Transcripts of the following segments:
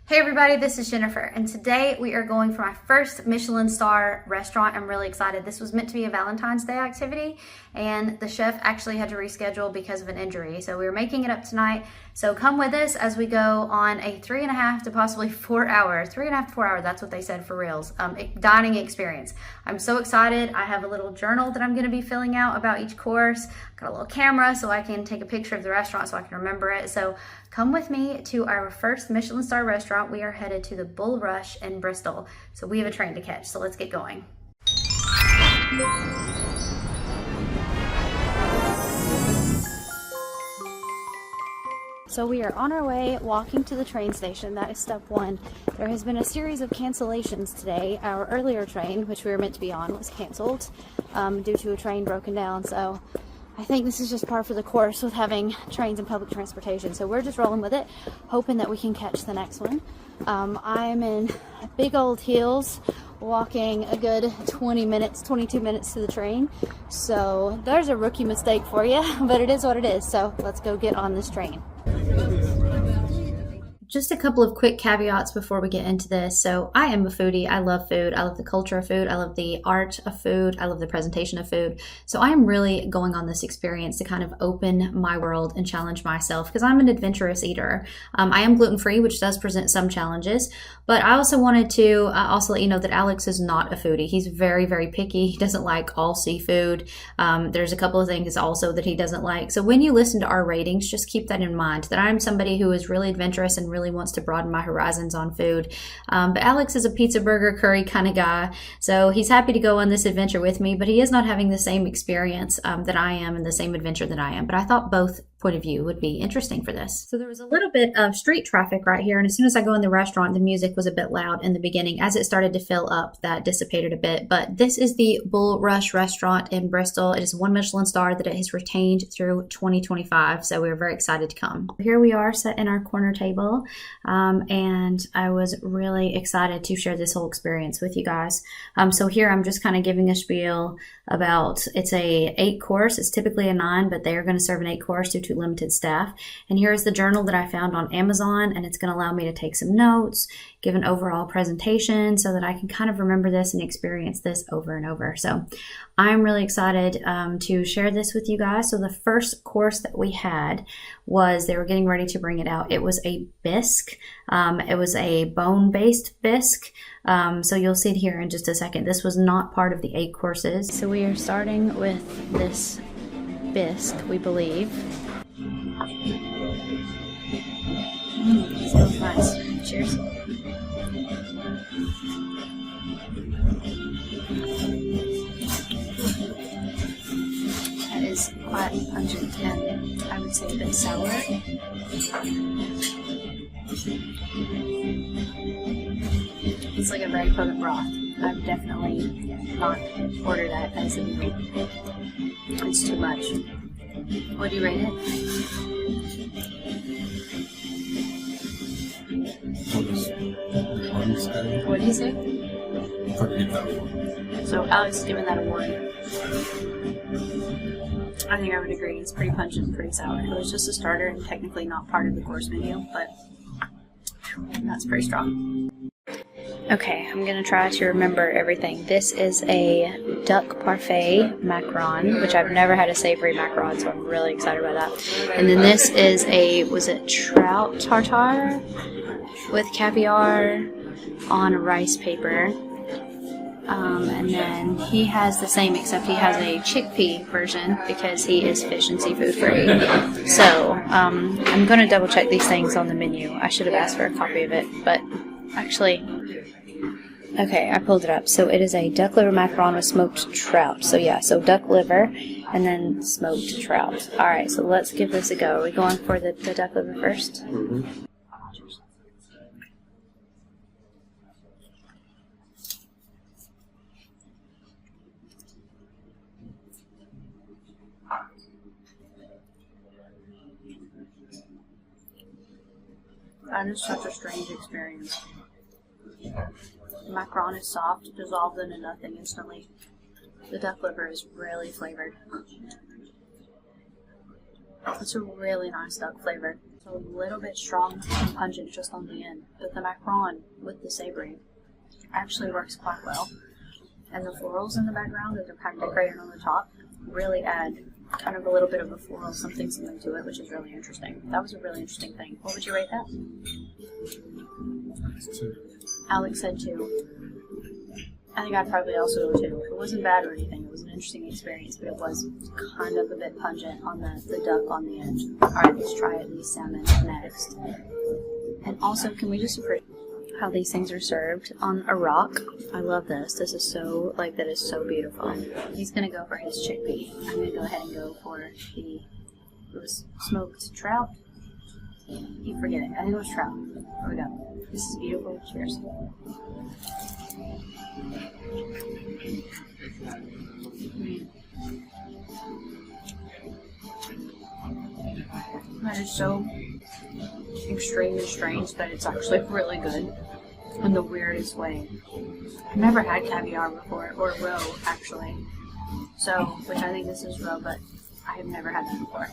Hey everybody, this is Jennifer, and today we are going for my first Michelin star restaurant. I'm really excited. This was meant to be a Valentine's Day activity, and the chef actually had to reschedule because of an injury. So we were making it up tonight. So come with us as we go on a 3.5 to possibly 4 hour, 3.5 to 4 hour, that's what they said for reals, dining experience. I'm so excited. I have a little journal that I'm gonna be filling out about each course. Got a little camera so I can take a picture of the restaurant so I can remember it. So come with me to our first Michelin star restaurant. We are headed to the Bulrush in Bristol. So we have a train to catch, so let's get going. So we are on our way walking to the train station. That is step one. There has been a series of cancellations today. Our earlier train, which we were meant to be on, was canceled due to a train broken down. So I think this is just par for the course with having trains and public transportation. So we're just rolling with it, hoping that we can catch the next one. I'm in big old heels, walking a good 20 minutes, 22 minutes to the train. So there's a rookie mistake for you, but it is what it is. So let's go get on this train. Just a couple of quick caveats before we get into this. So I am a foodie. I love food. I love the culture of food. I love the art of food. I love the presentation of food. So I am really going on this experience to kind of open my world and challenge myself because I'm an adventurous eater. I am gluten-free, which does present some challenges, but I also wanted to also let you know that Alex is not a foodie. He's very, very picky. He doesn't like all seafood. There's a couple of things also that he doesn't like. So when you listen to our ratings, just keep that in mind, that I'm somebody who is really adventurous and really wants to broaden my horizons on food. But Alex is a pizza, burger, curry kind of guy. So he's happy to go on this adventure with me, but he is not having the same experience that I am and the same adventure that I am. But I thought both point of view would be interesting for this. So there was a little bit of street traffic right here, and as soon as I go in the restaurant, the music was a bit loud in the beginning. As it started to fill up, that dissipated a bit. But this is the Bulrush restaurant in Bristol. It is one Michelin star that it has retained through 2025, so we're very excited to come. Here we are set in our corner table, and I was really excited to share this whole experience with you guys. So here I'm just kind of giving a spiel about, it's a 8 course. It's typically a 9, but they are going to serve an 8 course due to limited staff. And here's the journal that I found on Amazon, and it's going to allow me to take some notes, give an overall presentation so that I can kind of remember this and experience this over and over. So I'm really excited to share this with you guys. So the first course that we had was, they were getting ready to bring it out. It was a bisque. It was a bone-based bisque. So you'll see it here in just a second. This was not part of the 8 courses. So we are starting with this bisque, we believe. Smells nice. Cheers. That is quite pungent and I would say a bit sour. It's like a very potent broth. I would definitely not order that as a meal. It's too much. What do you rate it? What do you say? So Alex is giving that a 1. I think I would agree. It's pretty pungent and pretty sour. It was just a starter and technically not part of the course menu, but that's pretty strong. Okay, I'm going to try to remember everything. This is a duck parfait macaron, which I've never had a savory macaron, so I'm really excited about that. And then this is a, was it trout tartare with caviar on rice paper. And then he has the same, except he has a chickpea version because he is fish and seafood free. So I'm going to double check these things on the menu. I should have asked for a copy of it, but actually, okay, I pulled it up. So it is a duck liver macaron with smoked trout. So yeah, so duck liver and then smoked trout. All right, so let's give this a go. Are we going for the duck liver first? Mm-hmm. That is such a strange experience. The macaron is soft, dissolved into nothing instantly. The duck liver is really flavored. It's a really nice duck flavor. a little bit strong and pungent just on the end, but the macaron with the savory actually works quite well. And the florals in the background that they're kind of decorated on the top really add kind of a little bit of a floral something to it, which is really interesting. That was a really interesting thing. What would you rate that? Two. Alex said 2. I think I'd probably also go 2. It wasn't bad or anything. It was an interesting experience, but it was kind of a bit pungent on the duck on the end. Alright, let's try the salmon next. And also, can we just appreciate how these things are served on a rock? I love this. This is so, like, that is so beautiful. He's going to go for his chickpea. I'm going to go ahead and go for it was smoked trout. You forget it. I think it was trout. Here we go. This is beautiful. Cheers. That is so extremely strange that it's actually really good in the weirdest way. I've never had caviar before, or roe actually. So, which I think this is roe, but I have never had that before.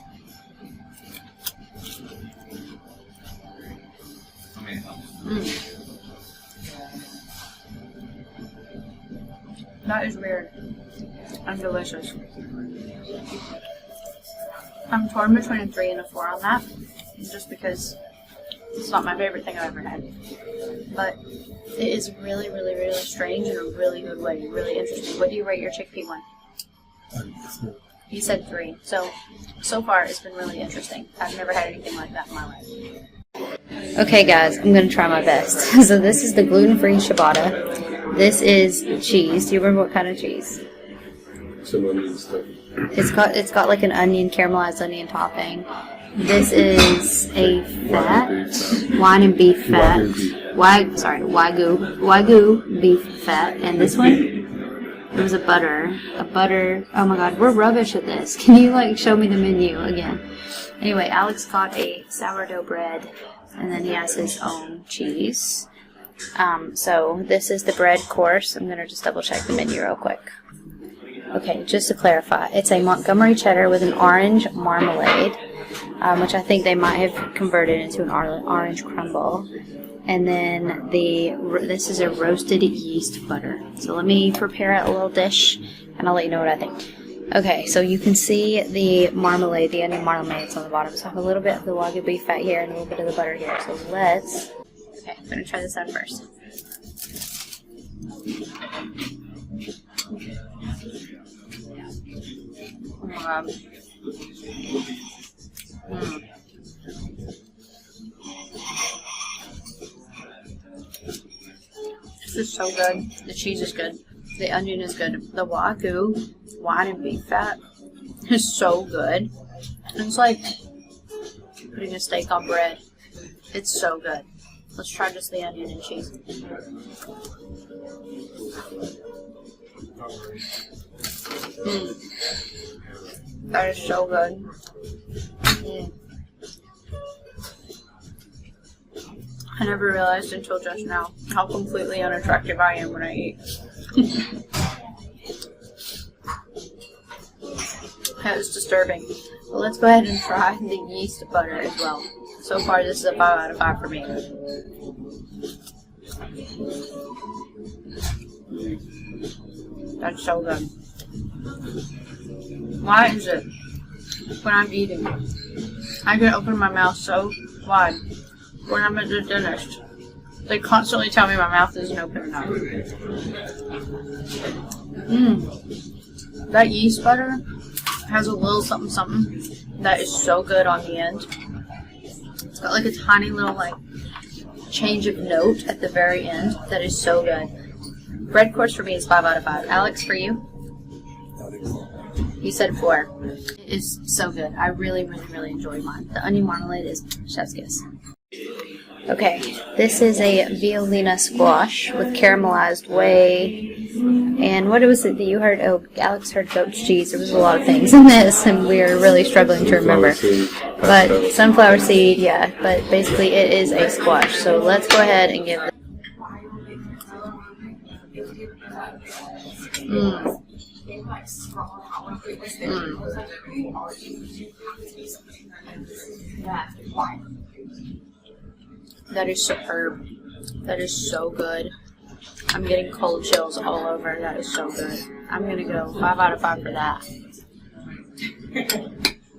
That is weird and delicious. I'm torn between a 3 and a 4 on that, just because it's not my favorite thing I've ever had. But it is really, really, really strange in a really good way. Really interesting. What do you rate your chickpea one? You said 3. So far it's been really interesting. I've never had anything like that in my life. Okay guys, I'm going to try my best. So this is the gluten-free ciabatta. This is cheese. Do you remember what kind of cheese? Some onion stuff. It's got like an onion, caramelized onion topping. This is a fat, wine and beef fat. Wagyu beef fat. And this one, it was a butter. Oh my god, we're rubbish at this. Can you like show me the menu again? Anyway, Alex got a sourdough bread, and then he has his own cheese. So this is the bread course. I'm gonna just double check the menu real quick. Okay, just to clarify, it's a Montgomery cheddar with an orange marmalade, which I think they might have converted into an orange crumble. And then this is a roasted yeast butter. So let me prepare a little dish, and I'll let you know what I think. Okay, so you can see the marmalade, the onion marmalade on the bottom. So I have a little bit of the Wagyu beef fat here and a little bit of the butter here. So let's... Okay, I'm going to try this out first. Oh my god. This is so good. The cheese is good. The onion is good. The Wagyu wine and beef fat is so good. It's like putting a steak on bread. It's so good. Let's try just the onion and cheese. That is so good. I never realized until just now how completely unattractive I am when I eat. That was disturbing. But let's go ahead and try the yeast butter as well. So far, this is a 5 out of 5 for me. That's so good. Why is it when I'm eating, I can open my mouth so wide when I'm at the dentist? They constantly tell me my mouth isn't open enough. That yeast butter has a little something something that is so good on the end. It's got like a tiny little like change of note at the very end that is so good. Bread course for me is 5 out of 5. Alex, for you? You said 4. It is so good. I really, really, really enjoyed mine. The onion marmalade is chef's kiss. Okay, this is a Violina squash with caramelized whey. And what was it that you heard? Oh, Alex heard goat cheese. There was a lot of things in this, and we are really struggling to remember. But sunflower seed, yeah. But basically, it is a squash. So let's go ahead and give it. That is superb. That is so good. I'm getting cold chills all over. That is so good. I'm gonna go 5 out of 5 for that.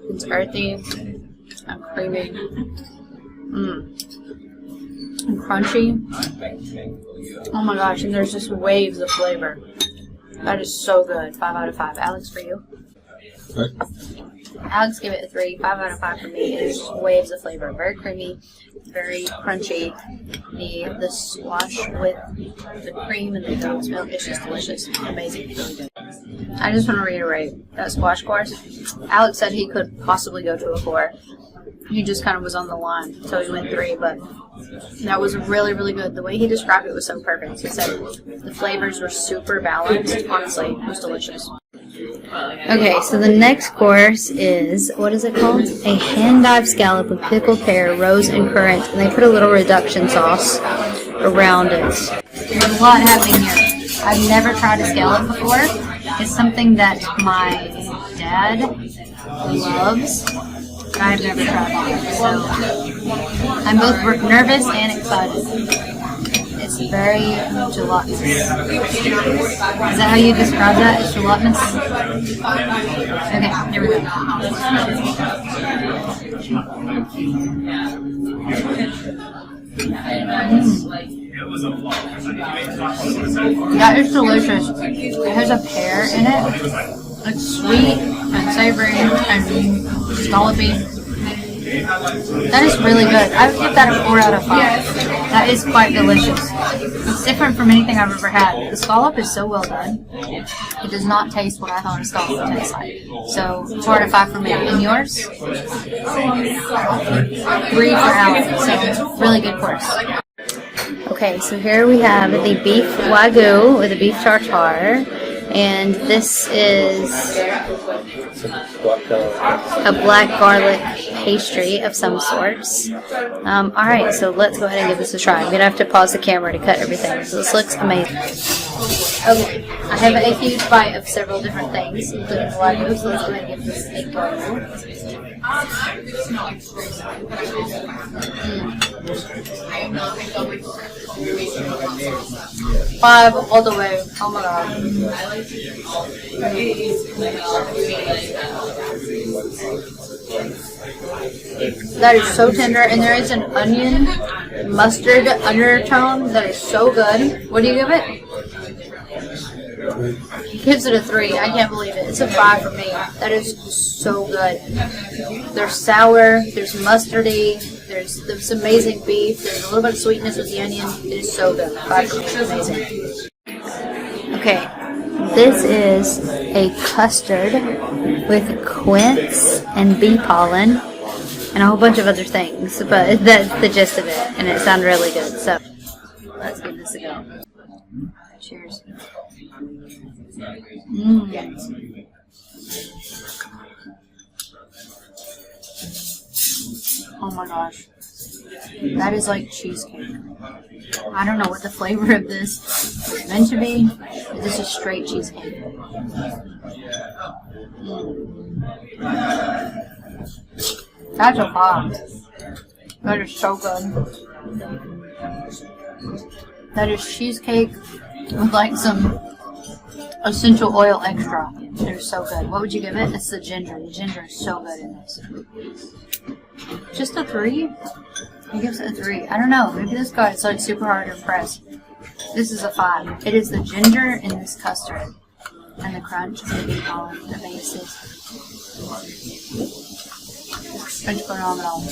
It's earthy and creamy. And crunchy. Oh my gosh, and there's just waves of flavor. That is so good. 5 out of 5. Alex, for you? Right. Alex gave it a 3. 5 out of 5 for me. It is waves of flavor. Very creamy, very crunchy. The squash with the cream and the goat's milk is just delicious. Amazing. Really good. I just want to reiterate that squash course. Alex said he could possibly go to a 4. He just kind of was on the line, so he went 3, but that was really, really good. The way he described it was so perfect. He said the flavors were super balanced. Honestly, it was delicious. Okay, so the next course is, what is it called? A hand-dyed scallop with pickled pear, rose, and currant, and they put a little reduction sauce around it. There's a lot happening here. I've never tried a scallop before. It's something that my dad loves, but I've never tried it. So I'm both nervous and excited. It's very gelatinous. Is that how you describe that? It's gelatinous? Okay, here we go. That is delicious. It has a pear in it. It's sweet and savory and scallopy. That is really good. I would give that a 4 out of 5. That is quite delicious. It's different from anything I've ever had. The scallop is so well done. It does not taste what I thought a scallop would taste like. So 4 out of 5 for me. And yours? 3 for Alex. So really good course. Okay, so here we have the beef wagyu with a beef tartare. And this is a black garlic pastry of some sorts. Alright, so let's go ahead and give this a try. I'm going to have to pause the camera to cut everything. So this looks amazing. Okay, I have a huge bite of several different things, including the wagyu, so let's go ahead and give this a go. 5 all the way. Oh my god. That is so tender, and there is an onion mustard undertone that is so good. What do you give it? He gives it a 3. I can't believe it. It's a 5 for me. That is so good. There's sour, there's mustardy, there's this amazing beef, there's a little bit of sweetness with the onion. It is so good. 5 for me. Amazing. Okay, this is a custard with quince and bee pollen and a whole bunch of other things, but that's the gist of it, and it sounded really good. So let's give this a go. Cheers. Oh my gosh. That is like cheesecake. I don't know what the flavor of this is meant to be, but this is straight cheesecake. That's a 5. That is so good. That is cheesecake with like some essential oil extra. They're so good. What would you give it? It's the ginger. The ginger is so good in this. Just a 3? He gives it a 3. I don't know. Maybe this guy is like super hard to impress. This is a 5. It is the ginger in this custard and the crunch and the bee pollen that makes it. It's phenomenal.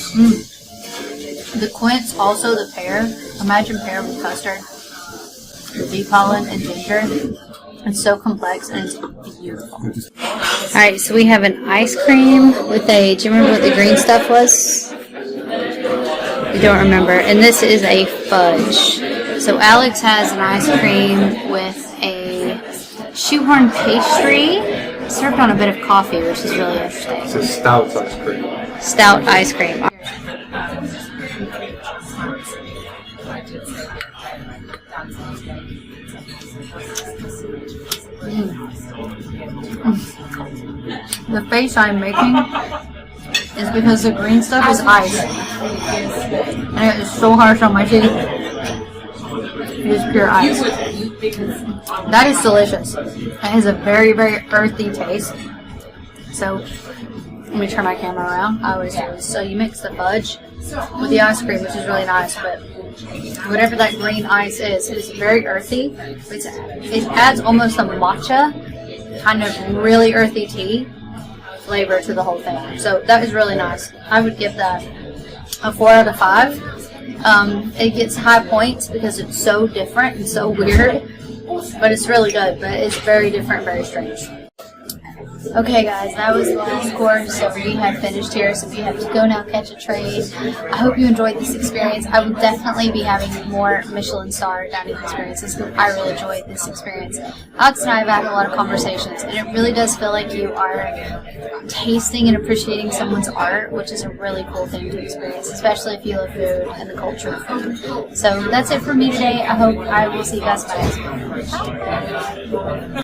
The quince, also the pear. Imagine pear with custard. The bee pollen and ginger. It's so complex and it's beautiful. Alright, so we have an ice cream with a, do you remember what the green stuff was? You don't remember. And this is a fudge. So Alex has an ice cream with a shoehorn pastry served on a bit of coffee, which is really interesting. It's a stout ice cream. Stout ice cream. The face I'm making is because the green stuff is ice. And it is so harsh on my teeth. It is pure ice. That is delicious. It has a very, very earthy taste. So, let me turn my camera around. I always do this. So you mix the fudge with the ice cream, which is really nice, but whatever that green ice is, it is very earthy. It adds almost a matcha, kind of really earthy tea flavor to the whole thing. So that is really nice. I would give that a 4 out of 5. It gets high points because it's so different and so weird, but it's really good, but it's very different, very strange. Okay guys, that was the last course, so we have finished here, so we have to go now catch a train. I hope you enjoyed this experience. I will definitely be having more Michelin star dining experiences because I really enjoyed this experience. Alex and I have had a lot of conversations, and it really does feel like you are tasting and appreciating someone's art, which is a really cool thing to experience, especially if you love food and the culture of food. So that's it for me today. I hope I will see you guys next time.